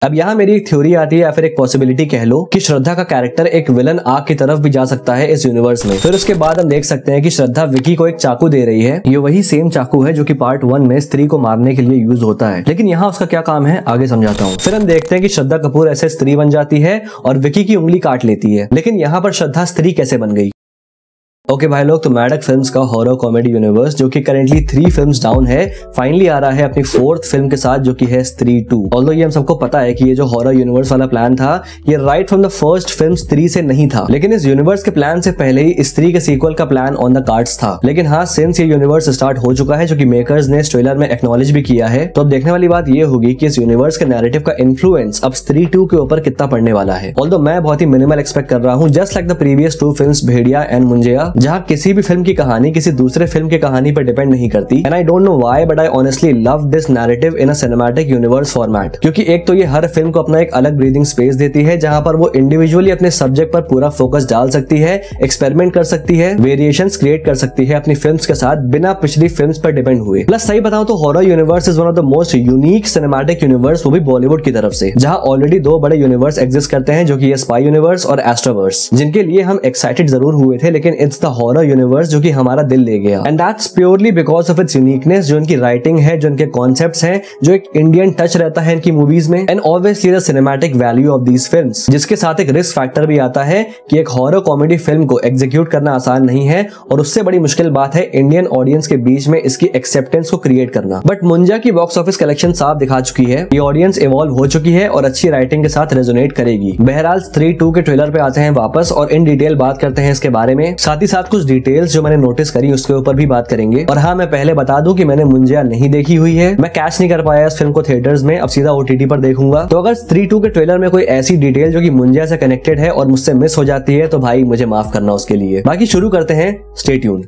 अब यहाँ मेरी एक थ्योरी आती है या फिर एक पॉसिबिलिटी कह लो कि श्रद्धा का कैरेक्टर एक विलन आर्क की तरफ भी जा सकता है इस यूनिवर्स में। फिर उसके बाद हम देख सकते हैं कि श्रद्धा विकी को एक चाकू दे रही है। ये वही सेम चाकू है जो कि पार्ट 1 में स्त्री को मारने के लिए यूज होता है, लेकिन यहाँ उसका क्या काम है आगे समझाता हूँ। फिर हम देखते हैं कि श्रद्धा कपूर ऐसे स्त्री बन जाती है और विकी की उंगली काट लेती है, लेकिन यहाँ पर श्रद्धा स्त्री कैसे बन गई? ओके भाई लोग, तो मैडक फिल्म्स का हॉरर कॉमेडी यूनिवर्स जो कि करेंटली 3 फिल्म्स डाउन है, फाइनली आ रहा है अपनी 4th फिल्म के साथ जो कि है स्त्री 2। ऑल्दो ये हम सबको पता है कि ये जो हॉरर यूनिवर्स वाला प्लान था ये right from the first film स्त्री से नहीं था, लेकिन इस यूनिवर्स के प्लान से पहले ही स्त्री के सीक्वल का प्लान ऑन द कार्ड्स था। लेकिन हाँ, सिंस ये यूनिवर्स स्टार्ट हो चुका है, जो कि मेकर्स ने इस ट्रेलर में एक्नॉलेज भी किया है, तो अब देखने वाली बात ये होगी कि इस यूनिवर्स के नैरेटिव का इन्फ्लुएंस अब स्त्री 2 के ऊपर कितना पड़ने वाला है। ऑल्दो मैं बहुत ही मिनिमल एक्सपेक्ट कर रहा हूँ, just like the previous 2 films Bhediya and Munjya, जहाँ किसी भी फिल्म की कहानी किसी दूसरे फिल्म की कहानी पर डिपेंड नहीं करती। And I don't know why but I honestly love this narrative in a cinematic universe format, क्योंकि एक तो ये हर फिल्म को अपना एक अलग ब्रीदिंग स्पेस देती है जहां पर वो इंडिविजुअली अपने सब्जेक्ट पर पूरा फोकस डाल सकती है, एक्सपेरिमेंट कर सकती है, वेरिएशंस क्रिएट कर सकती है अपनी फिल्म्स के साथ बिना पिछली फिल्म्स पर डिपेंड हुए। प्लस सही बताऊं तो horror universe is one of the most unique cinematic universe, वो भी बॉलीवुड की तरफ से, जहां ऑलरेडी 2 बड़े यूनिवर्स एग्जिस्ट करते हैं जो कि स्पाई यूनिवर्स और एस्ट्रोवर्स, जिनके लिए हम एक्साइटेड जरूर हुए थे, लेकिन इट्स द हॉरर यूनिवर्स जो कि हमारा दिल ले गया। And that's purely because of its uniqueness, जो इनकी राइटिंग है, जो इनके कॉन्सेप्ट्स हैं, जो एक इंडियन टच रहता है इनकी मूवीज में, and obviously the cinematic value of these films, जिसके साथ एक रिस्क फैक्टर भी आता है कि एक हॉरर कॉमेडी फिल्म को एग्जीक्यूट करना आसान नहीं है, और उससे बड़ी मुश्किल बात है इंडियन ऑडियंस के बीच में इसकी एक्सेप्टेंस को क्रिएट करना। बट मुंजा की बॉक्स ऑफिस कलेक्शन साफ दिखा चुकी है, ये ऑडियंस इवॉल्व हो चुकी है और अच्छी राइटिंग के साथ रेजोनेट करेगी। बहरहाल स्त्री 2 के ट्रेलर पे आते हैं वापस और इन डिटेल बात करते हैं इसके बारे में, साथ ही साथ कुछ डिटेल्स जो मैंने नोटिस करी उसके ऊपर भी बात करेंगे। और हाँ, मैं पहले बता दूं कि मैंने मुंजिया नहीं देखी हुई है, मैं कैच नहीं कर पाया इस फिल्म को थिएटर्स में, अब सीधा OTT पर देखूंगा। तो अगर स्त्री 2 के ट्रेलर में कोई ऐसी डिटेल जो कि मुंजिया से कनेक्टेड है और मुझसे मिस हो जाती है तो भाई मुझे माफ करना उसके लिए। बाकी शुरू करते हैं, स्टे ट्यून्ड।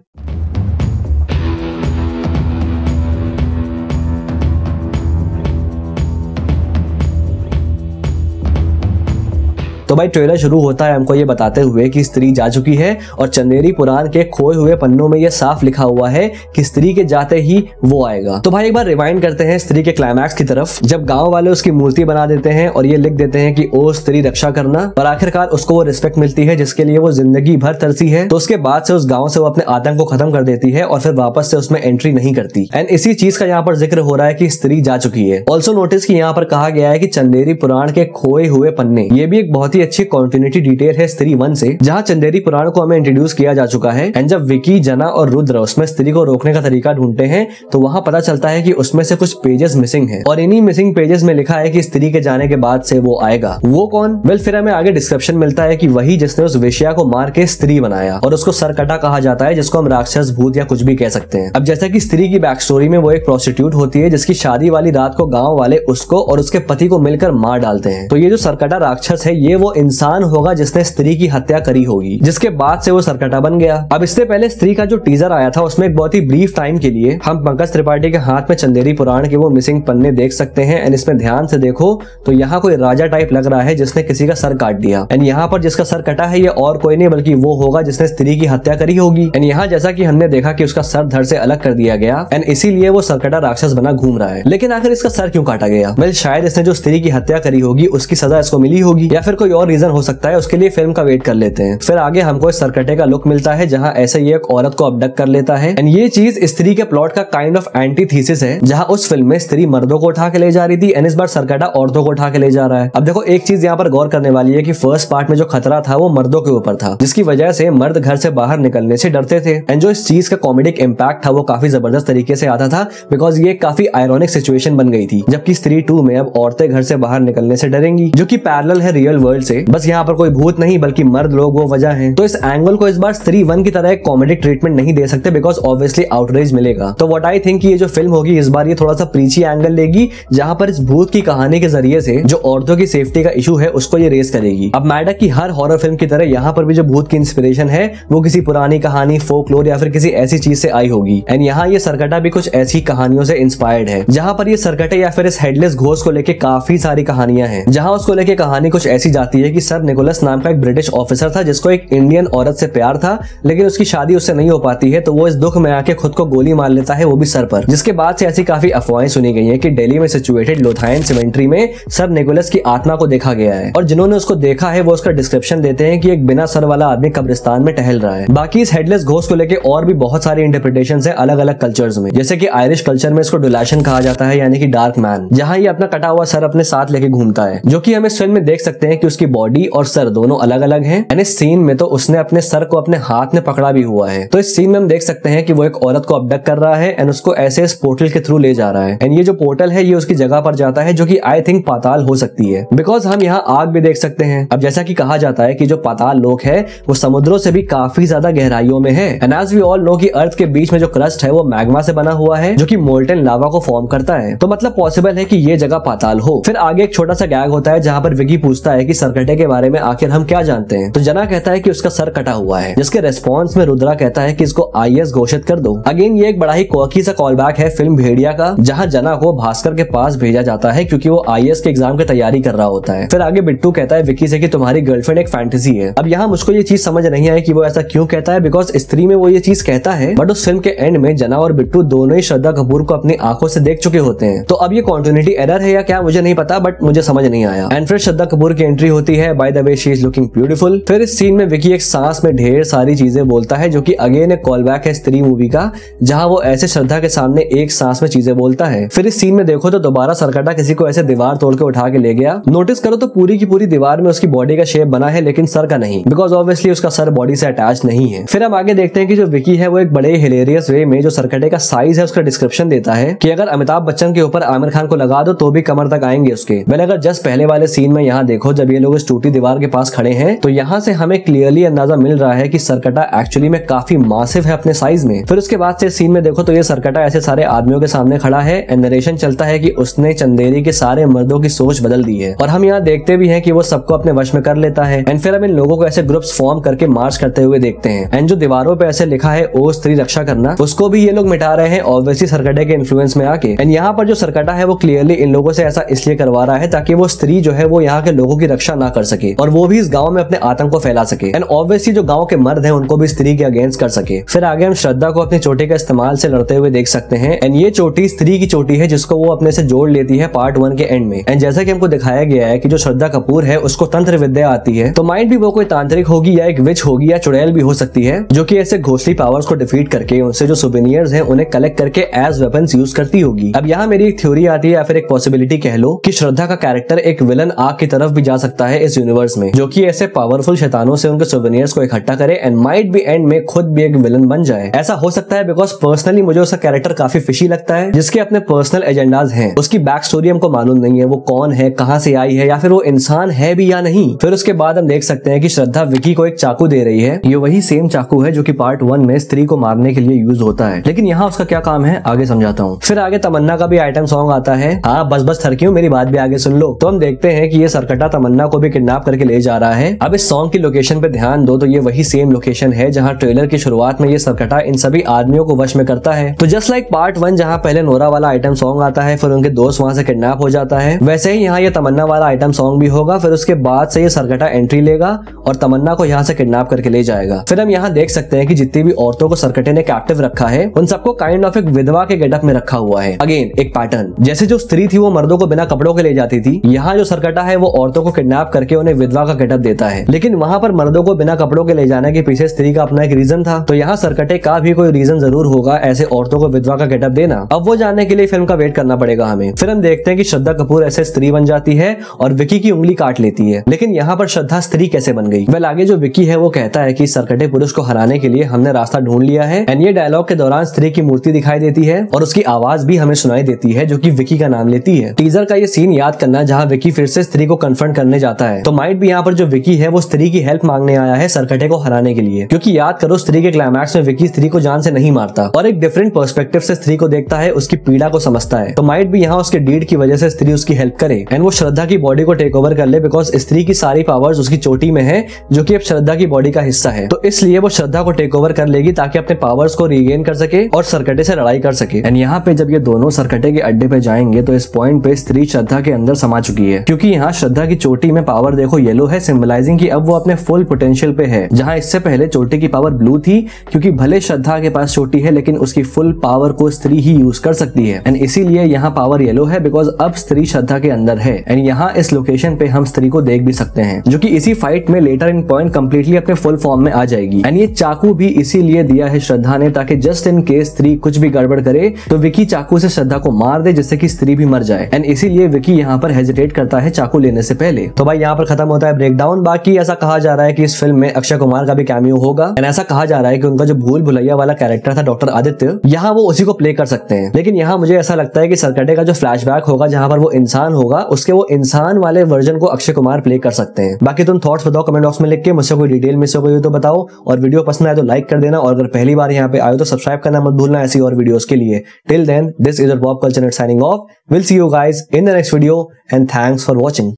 तो भाई ट्रेलर शुरू होता है हमको ये बताते हुए कि स्त्री जा चुकी है और चंदेरी पुराण के खोए हुए पन्नों में ये साफ लिखा हुआ है कि स्त्री के जाते ही वो आएगा। तो भाई एक बार रिवाइंड करते हैं स्त्री के क्लाइमैक्स की तरफ, जब गांव वाले उसकी मूर्ति बना देते हैं और ये लिख देते हैं कि ओ स्त्री रक्षा करना, और आखिरकार उसको वो रिस्पेक्ट मिलती है जिसके लिए वो जिंदगी भर तरसी है। तो उसके बाद से उस गाँव से वो अपने आतंक को खत्म कर देती है और फिर वापस से उसमें एंट्री नहीं करती। एंड इसी चीज का यहाँ पर जिक्र हो रहा है कि स्त्री जा चुकी है। ऑल्सो नोटिस की यहाँ पर कहा गया है कि चंदेरी पुराण के खोए हुए पन्ने, ये भी एक बहुत ही अच्छी कॉन्टिन्यूटी डिटेल है स्त्री 1 से, जहां चंदेरी पुराण को हमें इंट्रोड्यूस किया जा चुका है। एंड जब विकी, जना और रुद्र उसमें स्त्री को रोकने का तरीका ढूंढते हैं तो वहां पता चलता है कि उसमें से कुछ पेजेस मिसिंग हैं और इन्हीं मिसिंग पेजेस में लिखा है कि स्त्री के जाने के बाद से वो आएगा। वो कौन? वेल फिर हमें आगे डिस्क्रिप्शन मिलता है कि वही जिसने उस वेश्या को मार के स्त्री बनाया, और उसको सरकटा कहा जाता है, जिसको हम राक्षस, भूत या कुछ भी कह सकते हैं। अब जैसा कि स्त्री की बैक स्टोरी में वो एक प्रोस्टिट्यूट होती है जिसकी शादी वाली रात को गाँव वाले उसको और उसके पति को मिलकर मार डालते हैं। तो ये जो सरकटा राक्षस है ये वो इंसान होगा जिसने स्त्री की हत्या करी होगी, जिसके बाद से वो सरकटा बन गया। अब इससे पहले स्त्री का जो टीजर आया था उसमें एक बहुत ही ब्रीफ टाइम के लिए हम पंकज त्रिपाठी के हाथ में चंदेरी पुराण के वो मिसिंग पन्ने देख सकते हैं। एंड इसमें ध्यान से देखो तो यहाँ कोई राजा टाइप लग रहा है जिसने किसी का सर काट दिया। एंड यहाँ पर जिसका सर कटा है ये और कोई नहीं बल्कि वो होगा जिसने स्त्री की हत्या करी होगी। एंड यहाँ जैसा कि हमने देखा कि उसका सर धड़ से अलग कर दिया गया एंड इसीलिए वो सरकटा राक्षस बना घूम रहा है। लेकिन आखिर इसका सर क्यों काटा गया? वेल शायद इसने जो स्त्री की हत्या करी होगी उसकी सजा इसको मिली होगी, या फिर कोई और रीजन हो सकता है, उसके लिए फिल्म का वेट कर लेते हैं। फिर आगे हमको इस सरकटे का लुक मिलता है जहां ऐसे ये एक औरत को अबडक्ट कर लेता है। एंड ये चीज स्त्री के प्लॉट का काइंड ऑफ एंटीथीसिस है, जहां उस फिल्म में स्त्री मर्दों को उठा के ले जा रही थी एंड इस बार सरकटा औरतों को उठा के ले जा रहा है। अब देखो एक चीज यहाँ पर गौर करने वाली है कि फर्स्ट पार्ट में जो खतरा था वो मर्दों के ऊपर था, जिसकी वजह से मर्द घर से बाहर निकलने से डरते थे। एंड जो इस चीज का कॉमेडिक इम्पैक्ट था वो काफी जबरदस्त तरीके से आता था, बिकॉज ये काफी आयरॉनिक सिचुएशन बन गई थी। जबकि स्त्री 2 में अब औरतें घर से बाहर निकलने से डरेंगी, जो कि पैरेलल है रियल वर्ल्ड से, बस यहाँ पर कोई भूत नहीं बल्कि मर्द लोग वो वजह है। तो इस एंगल को इस बार स्त्री 1 की तरह एक कॉमेडिक ट्रीटमेंट नहीं दे सकते, बिकॉज ऑब्वियसली आउटरेज मिलेगा। तो व्हाट आई थिंक ये जो फिल्म होगी इस बार ये थोड़ा सा प्रीची एंगल लेगी, जहां पर इस भूत की कहानी के जरिए से जो औरतों की सेफ्टी का इशू है उसको ये रेस करेगी। अब मैडक की हर हॉरर फिल्म की तरह यहाँ पर भी जो भूत की इंस्पिरेशन है वो किसी पुरानी कहानी, फोकलोर या फिर किसी ऐसी चीज से आई होगी। एंड यहाँ ये सरकटा भी कुछ ऐसी कहानियों से इंस्पायर्ड है, जहां पर ये सरकटे या फिर इस हेडलेस घोस्ट को लेके काफी सारी कहानियां हैं, जहां उसको लेके कहानी कुछ ऐसी जाती बताती है कि सर निकोलस नाम का एक ब्रिटिश ऑफिसर था जिसको एक इंडियन औरत से प्यार था, लेकिन उसकी शादी उससे नहीं हो पाती है, तो वो इस दुख में आके खुद को गोली मार लेता है, वो भी सर पर। जिसके बाद से ऐसी काफी अफवाहें सुनी गई हैं कि दिल्ली में सिचुएटेड लोथायन सिमेंट्री में सर निकोलस की आत्मा को देखा गया है, और जिन्होंने उसको देखा है वो उसका डिस्क्रिप्शन देते हैं कि एक बिना सर वाला आदमी कब्रिस्तान में टहल रहा है। बाकी इस हेडलेस घोस्ट को लेके और भी बहुत सारी इंटरप्रिटेशंस हैं अलग अलग कल्चर्स में, जैसे कि आयरिश कल्चर में इसको डुलाशन कहा जाता है, यानी कि डार्क मैन, जहां ये अपना कटा हुआ सर अपने साथ लेके घूमता है, जो कि हम इस फिल्म में देख सकते हैं कि उसकी बॉडी और सर दोनों अलग अलग हैं। एंड इस सीन में तो उसने अपने सर को अपने हाथ में पकड़ा भी हुआ है। तो इस सीन में हम देख सकते हैं कि वो एक औरत को अबडक्ट कर रहा है एंड उसको ऐसे इस पोर्टल के थ्रू ले जा रहा है। एंड ये जो पोर्टल है ये उसकी जगह पर जाता है, जो कि आई थिंक पाताल हो सकती है, बिकॉज हम यहाँ आग भी देख सकते हैं। अब जैसा कि कहा जाता है कि जो पाताल लोक है वो समुद्रों से भी काफी ज्यादा गहराइयों में है। And as we all know कि अर्थ के बीच में जो क्रस्ट है वो मैग्मा से बना हुआ है, जो कि मोल्टेन लावा को फॉर्म करता है। तो मतलब पॉसिबल है कि ये जगह पाताल हो। फिर आगे एक छोटा सा गैग होता है जहां पर विकी पूछता है कि सरकटे के बारे में आखिर हम क्या जानते हैं। तो जना कहता है कि उसका सर कटा हुआ है, जिसके रेस्पॉन्स में रुद्रा कहता है कि इसको आईएएस घोषित कर दो। अगेन ये एक बड़ा ही क्वर्की सा कॉल बैक है फिल्म भेड़िया का, जहां जना को भास्कर के पास भेजा जाता है क्योंकि वो आईएएस के एग्जाम की तैयारी कर रहा होता है। फिर आगे बिट्टू कहता है विकी से कि तुम्हारी गर्लफ्रेंड एक फैंटेसी है। अब यहाँ मुझको ये चीज समझ नहीं आई कि वो ऐसा क्यों कहता है, बिकॉज स्त्री में वो ये चीज कहता है, बट उस फिल्म के एंड में जना और बिट्टू दोनों ही श्रद्धा कपूर को अपनी आंखों से देख चुके होते हैं। तो अब ये कॉन्टिन्यूटी एरर है या क्या मुझे नहीं पता, बट मुझे समझ नहीं आया। एंड फिर श्रद्धा कपूर की एंट्री होती है, by the way she is looking beautiful. फिर इस सीन में विकी एक सांस में ढेर सारी चीजें बोलता है, जो कि अगेन एक कॉल बैक है स्त्री मूवी का, जहां वो ऐसे श्रद्धा के सामने एक सांस में चीजें बोलता है। फिर इस सीन में देखो तो दोबारा सरकटा किसी को ऐसे दीवार तोड़ के उठा के ले गया। नोटिस करो तो पूरी की पूरी दीवार में उसकी बॉडी का शेप बना है, लेकिन सर का नहीं, बिकॉज ऑब्वियसली उसका सर बॉडी से अटैच नहीं है। फिर हम आगे देखते हैं कि जो विकी है वो एक बड़े हिलेरियस वे में जो सरकटे का साइज है उसका डिस्क्रिप्शन देता है कि अगर अमिताभ बच्चन के ऊपर आमिर खान को लगा दो तो भी कमर तक आएंगे उसके। वेल अगर जस्ट पहले वाले सीन में यहाँ देखो जब ये लोग इस टूटी दीवार के पास खड़े हैं, तो यहाँ से हमें क्लियरली अंदाजा मिल रहा है कि सरकटा एक्चुअली में काफी मासिव है अपने साइज में। फिर उसके बाद से सीन में देखो तो ये सरकटा ऐसे सारे आदमियों के सामने खड़ा है एंड नरेशन चलता है कि उसने चंदेरी के सारे मर्दों की सोच बदल दी है, और हम यहाँ देखते भी हैं कि वो सबको अपने वश में कर लेता है। एंड फिर हम इन लोगों को ऐसे ग्रुप्स फॉर्म करके मार्च करते हुए देखते हैं। एंड जो दीवारों पे ऐसे लिखा है ओ स्त्री रक्षा करना, उसको भी ये लोग मिटा रहे हैं ऑब्वियसली सरकटे के इन्फ्लुएंस में आके। एंड यहाँ पर जो सरकटा है वो क्लियरली इन लोगों से ऐसा इसलिए करवा रहा है ताकि वो स्त्री जो है वो यहाँ के लोगों की रक्षा ना कर सके और वो भी इस गाँव में अपने आतंक को फैला सके। एंड ऑब्वियसली जो गाँव के मर्द है उनको भी स्त्री के अगेंस्ट कर सके। फिर आगे हम श्रद्धा को अपनी चोटी का इस्तेमाल से लड़ते हुए देख सकते हैं। एंड ये चोटी स्त्री की चोटी है जिसको वो अपने से जोड़ लेती है पार्ट 1 के एंड में। एंड जैसा कि हमको दिखाया गया है कि जो श्रद्धा कपूर है उसको तंत्र विद्या आती है, तो माइट भी वो कोई तांत्रिक होगी या एक विच होगी या चुड़ैल भी हो सकती है, जो कि ऐसे घोस्टली पावर्स को डिफीट करके उनसे जो सुवेनियर्स हैं उन्हें कलेक्ट करके एज वेपन्स यूज करती होगी। अब यहाँ मेरी एक थ्योरी आती है या फिर एक पॉसिबिलिटी कह लो कि श्रद्धा का कैरेक्टर एक विलन आग की तरफ भी जा सकता है इस यूनिवर्स में, जो कि ऐसे पावरफुल शैतानों से उनके सुवेनियर्स को इकट्ठा करे एंड माइट भी एंड में खुद भी एक विलन बन जाए। ऐसा हो सकता है बिकॉज पर्सनली मुझे उसका कैरेक्टर काफी फिशी लगता है, जिसके अपने पर्सनल एजेंडाज हैं। उसकी बैक स्टोरी हमको मालूम नहीं है, वो कौन है, कहां से आई है, या फिर वो इंसान है भी या नहीं। फिर उसके बाद हम देख सकते हैं कि श्रद्धा विकी को एक चाकू दे रही है। ये वही सेम चाकू है जो कि पार्ट 1 में स्त्री को मारने के लिए यूज होता है, लेकिन यहाँ उसका क्या काम है आगे समझाता हूँ। फिर आगे तमन्ना का भी आइटम सॉन्ग आता है। हाँ बस थरकियों, मेरी बात भी आगे सुन लो। तो हम देखते हैं कि ये सरकटा तमन्ना को भी किडनैप करके ले जा रहा है। अब इस सॉन्ग की लोकेशन पे ध्यान दो तो ये वही सेम लोकेशन है जहाँ ट्रेलर की शुरुआत में ये सरकटा इन सभी आदमियों को वश में करता है। तो जस्ट लाइक पार्ट 1 जहाँ पहले नोरा वाला आइटम सॉन्ग आता है, फिर उनके दोस्त वहां से किडनैप हो जाता है, वैसे ही यहाँ ये तमन्ना वाला आइटम सॉन्ग भी होगा। फिर उसके बाद से ये सरकटा एंट्री लेगा और तमन्ना को यहाँ से किडनैप करके ले जाएगा। फिर हम यहाँ देख सकते हैं कि जितनी भी औरतों को सरकटे ने कैप्टिव रखा है उन सबको काइंड ऑफ एक विधवा के गेटअप में रखा हुआ है। अगेन एक पैटर्न, जैसे जो स्त्री थी वो मर्दों को बिना कपड़ों के ले जाती थी, यहाँ जो सरकटा है वो औरतों को किडनैप करके उन्हें विधवा का गेटअप देता है। लेकिन वहां पर मर्दों को बिना कपड़ों के ले जाने के पीछे स्त्री का अपना एक रीजन था, तो यहाँ सरकटे का भी कोई रीजन जरूर होगा ऐसे औरतों को विधवा का गेटअप देना। अब वो जानने के लिए फिल्म का वेट करना पड़ेगा हमें। फिर हम देखते हैं कि श्रद्धा कपूर ऐसे स्त्री बन जाती है और विकी की उंगली काट लेती है। लेकिन यहाँ पर श्रद्धा स्त्री कैसे बन गई? वेल आगे जो विकी है वो कहता है कि सरकटे पुरुष को हराने के लिए हमने रास्ता ढूंढ लिया है। एंड ये डायलॉग के दौरान स्त्री की मूर्ति दिखाई देती है और उसकी आवाज भी हमें सुनाई देती है जो कि विकी का नाम लेती है। टीजर का ये सीन याद करना जहाँ विकी फिर से स्त्री को कन्फ्रंट करने जाता है, तो माइट भी यहाँ पर जो विकी है वो स्त्री की हेल्प मांगने आया है सरकटे को हराने के लिए, क्योंकि याद करो स्त्री के क्लाइमैक्स में विकी स्त्री को जान से नहीं मारता और एक डिफरेंट पर्सपेक्टिव से स्त्री को देखता है, उसकी पीड़ा को समझता है। तो माइट भी यहाँ उसके डीड की वजह से स्त्री उसकी हेल्प करे एंड वो श्रद्धा की बॉडी को टेक ओवर कर ले, बिकॉज स्त्री की सारी पावर्स उसकी चोटी में है जो कि अब श्रद्धा की बॉडी का हिस्सा है। तो इसलिए वो श्रद्धा को टेक ओवर कर लेगी ताकि अपने पावर्स को रीगेन कर सके और सरकटे से लड़ाई कर सके। एंड यहाँ पे जब ये दोनों सरकटे के अड्डे पे जाएंगे तो इस पॉइंट पे स्त्री श्रद्धा के अंदर समा चुकी है, क्योंकि यहाँ श्रद्धा की चोटी में में पावर देखो येलो है, सिंबलाइजिंग कि अब वो अपने फुल पोटेंशियल पे है, जहां इससे पहले चोटी की पावर ब्लू थी, क्योंकि भले श्रद्धा के पास चोटी है लेकिन उसकी फुल पावर को स्त्री ही यूज कर सकती है। एंड इसीलिए यहाँ पावर येलो है बिकॉज अब स्त्री श्रद्धा के अंदर है। एंड यहाँ इस लोकेशन पे हम स्त्री को देख भी सकते हैं, जो कि इसी फाइट में लेटर इन पॉइंट कंप्लीटली अपने फुल फॉर्म में आ जाएगी। एंड ये चाकू भी इसीलिए दिया है श्रद्धा ने, ताकि जस्ट इन केस स्त्री कुछ भी गड़बड़ करे तो विकी चाकू से श्रद्धा को मार दे, जिससे कि स्त्री भी मर जाए। एंड इसीलिए विकी यहाँ पर हेजिटेट करता है चाकू लेने से पहले। तो भाई यहाँ पर खत्म होता है ब्रेकडाउन। बाकी ऐसा कहा जा रहा है कि इस फिल्म में अक्षय कुमार का भी कैमियो होगा। एंड ऐसा कहा जा रहा है कि उनका जो भूल भुलैया वाला कैरेक्टर था डॉक्टर आदित्य, यहाँ वो उसी को प्ले कर सकते हैं। लेकिन यहाँ मुझे ऐसा लगता है कि सरकटे का जो फ्लैशबैक होगा जहां पर वो इंसान होगा, उसके वो इंसान वाले वर्जन को अक्षय कुमार प्ले कर सकते हैं। बाकी तुम थॉट्स बताओ कमेंट बॉक्स में लिख के, मुझसे कोई डिटेल मिस हो गई तो बताओ, और वीडियो पसंद आए तो लाइक कर देना, और अगर पहली बार यहाँ पे आए तो सब्सक्राइब करना मत भूलना ऐसी और वीडियोस के लिए। Till then, this is your Pop Culture Net signing off. Will see you guys in the next video and thanks for watching.